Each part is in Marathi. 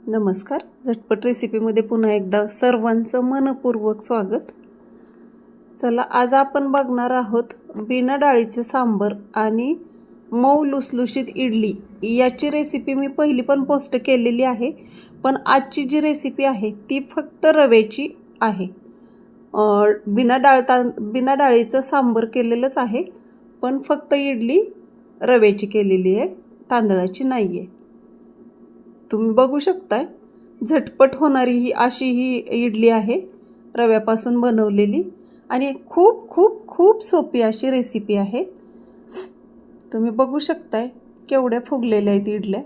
नमस्कार. झटपट रेसिपीमध्ये पुन्हा एकदा सर्वांचं मनपूर्वक स्वागत. चला, आज आपण बघणार आहोत बिना डाळीचं सांबर आणि मऊ लुसलुशीत इडली. याची रेसिपी मी पहिली पण पोस्ट केलेली आहे, पण आजची जी रेसिपी आहे ती फक्त रव्याची आहे. बिना डाळीचं सांबर केलेलंच आहे, पण फक्त इडली रव्याची केलेली आहे, तांदळाची नाही आहे. तुम्ही बघू शकताय, झटपट होणारी ही इडली आहे, रव्यापासून बनवलेली आणि खूप खूप खूप सोपी अशी रेसिपी आहे. तुम्ही बघू शकताय केवढ्या फुगलेल्या आहेत इडल्या.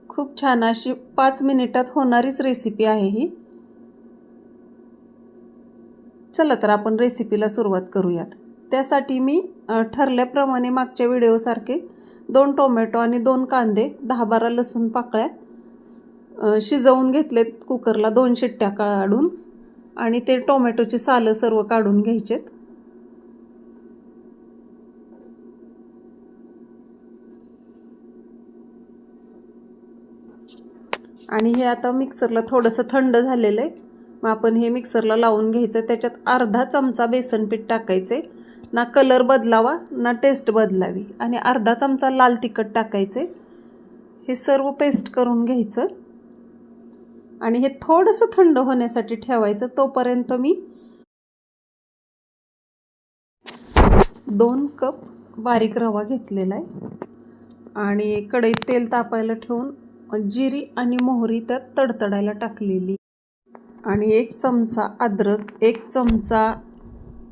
खूप छान अशी 5 मिनिटात होणारीच रेसिपी आहे ही. चला तर आपण रेसिपीला सुरुवात करूयात. त्यासाठी मी ठरल्याप्रमाणे मागच्या व्हिडिओसारखे 2 टोमॅटो आणि 2 कांदे, 10-12 लसूण पाकळ्या शिजवून घेतलेत कुकरला 2 शिट्ट्या काढून, आणि ते टोमॅटोची सालं सर्व काढून घ्यायचेत. आणि हे आता मिक्सरला थोडंसं थंड झालेलं आहे, मग आपण हे मिक्सरला लावून घ्यायचं. त्याच्यात अर्धा चमचा बेसन पीठ टाकायचे, ना कलर बदलावा ना टेस्ट बदलावी, आणि अर्धा चमचा लाल तिखट टाकायचे. हे सर्व पेस्ट करून घ्यायचं आणि हे थोडंसं थंड होण्यासाठी ठेवायचं. तोपर्यंत मी 2 कप बारीक रवा घेतलेला आहे आणि कढईत तेल तापायला ठेवून जिरी आणि मोहरी त्यात तडतडायला टाकलेली, आणि 1 चमचा अद्रक, 1 चमचा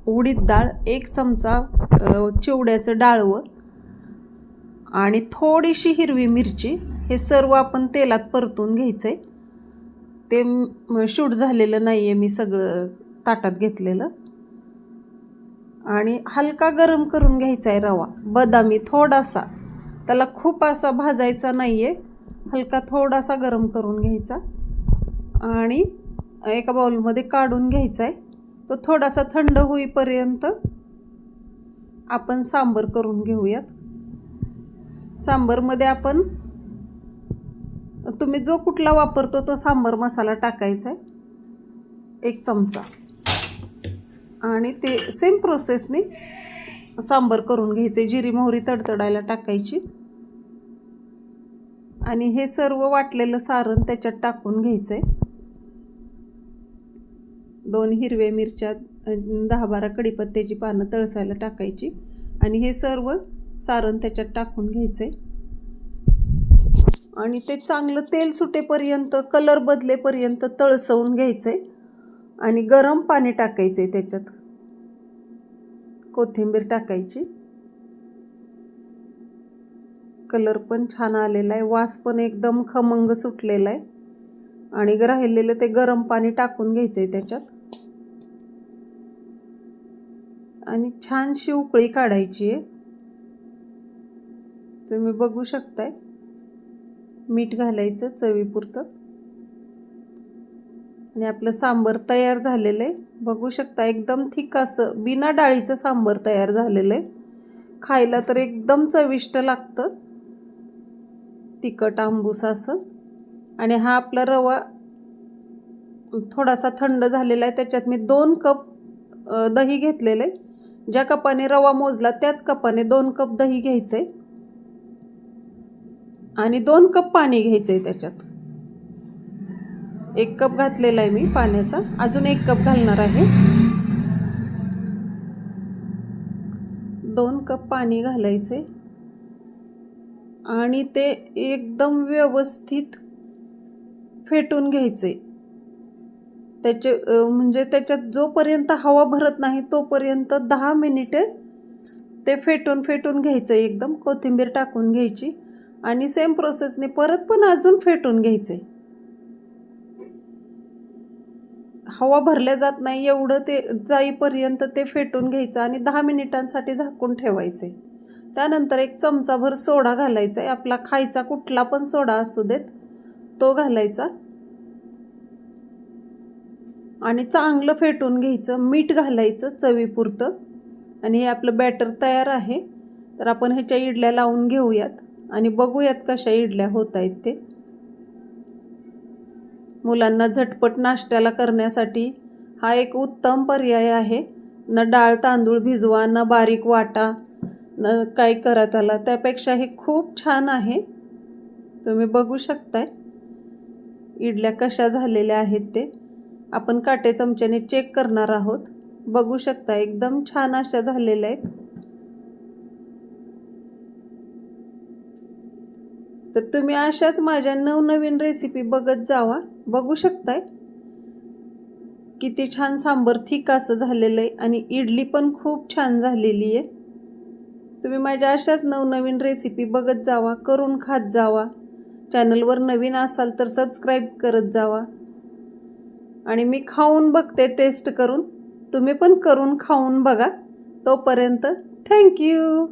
उडीद डाळ, 1 चमचा चिवड्याचं डाळवं आणि थोडीशी हिरवी मिरची. हे सर्व आपण तेलात परतून घ्यायचं आहे. ते शूट झालेलं नाही आहे, मी सगळं ताटात घेतलेलं. आणि हलका गरम करून घ्यायचा आहे रवा, बदामी थोडासा, त्याला खूप असा भाजायचा नाही आहे, हलका थोडासा गरम करून घ्यायचा आणि एका बाउलमध्ये काढून घ्यायचा आहे. तो थोडासा थंड होईपर्यंत आपण सांबर करून घेऊयात. सांबरमध्ये आपण तुम्ही जो कुठला वापरतो तो सांबर मसाला टाकायचा आहे, 1 चमचा, आणि ते सेम प्रोसेसने सांबर करून घ्यायचे. जिरी मोहरी तडतडायला टाकायची आणि हे सर्व वाटलेलं सारण त्याच्यात टाकून घ्यायचं आहे. 2 हिरव्या मिरच्या, 10-12 कढीपत्त्याची पानं तळसायला टाकायची आणि हे सर्व सारण त्याच्यात टाकून घ्यायचे. आणि ते चांगलं तेल सुटेपर्यंत, कलर बदलेपर्यंत तळसवून घ्यायचंय. आणि गरम पाणी टाकायचंय, त्याच्यात कोथिंबीर टाकायची. कलर पण छान आलेला आहे, वास पण एकदम खमंग सुटलेला आहे. आणि राहिलेलं ते गरम पाणी टाकून घ्यायचंय त्याच्यात आणि छानशी उकळी काढायची आहे. तुम्ही बघू शकताय, मीठ घालायचं चवीपुरतं आणि आपलं सांबर तयार झालेलं आहे. बघू शकता, एकदम थिक असं बिना डाळीचं सांबर तयार झालेलं आहे. खायला तर एकदम चविष्ट लागतं, तिखट आंबूस असं. आणि हा आपला रवा थोडासा थंड झालेला आहे. त्याच्यात मी 2 कप दही घेतलेलं आहे. ज्या कपाने रवा मोजला त्याच कपाने 2 कप दही घ्यायचं आहे आणि 2 कप पाणी घ्यायचं आहे. त्याच्यात 1 कप घातलेला आहे मी पाण्याचा, अजून 1 कप घालणार आहे. 2 कप पाणी घालायचे आणि ते एकदम व्यवस्थित फेटून घ्यायचे. म्हणजे त्याच्यात जोपर्यंत हवा भरत नाही तोपर्यंत 10 मिनिटे ते फेटून घ्यायचं. एकदम कोथिंबीर टाकून घ्यायची आणि सेम प्रोसेसने परत पण अजून फेटून घ्यायचे. हवा भरल्या जात नाही एवढं ते जाईपर्यंत ते फेटून घ्यायचं आणि 10 मिनिटांसाठी झाकून ठेवायचे. त्यानंतर 1 चमचाभर सोडा घालायचा आहे. आपला खायचा कुठला पण सोडा असू देत, तो घालायचा आणि चांगलं फेटून घ्यायचं. मीठ घालायचं चवीपुरतं. आणि हे आपलं बॅटर तयार आहे. तर आपण ह्याच्या इडल्या लावून घेऊयात आणि बघूयात कशा इडल्या होत आहेत ते. मुलांना झटपट नाश्त्याला करण्यासाठी हा एक उत्तम पर्याय आहे. न डाळ तांदूळ भिजवा, न बारीक वाटा, न काय करा त्याला, त्यापेक्षा हे खूप छान आहे. तुम्ही बघू शकताय इडल्या कशा झालेल्या आहेत ते. आपण काटे चमच्याने चेक करणार आहोत. बघू शकता एकदम छान अशा झालेल्या आहेत. तर तुम्ही अशाच माझ्या नवनवीन रेसिपी बघत जावा. बघू शकताय किती छान सांबर थिक असं झालेलं आहे आणि इडली पण खूप छान झालेली आहे. तुम्ही माझ्या अशाच नवनवीन रेसिपी बघत जावा, करून खात जावा. चॅनलवर नवीन असाल तर सबस्क्राईब करत जावा. आणि मी खाऊन बघते टेस्ट करून, तुम्ही पण करून खाऊन बघा. तोपर्यंत थँक्यू.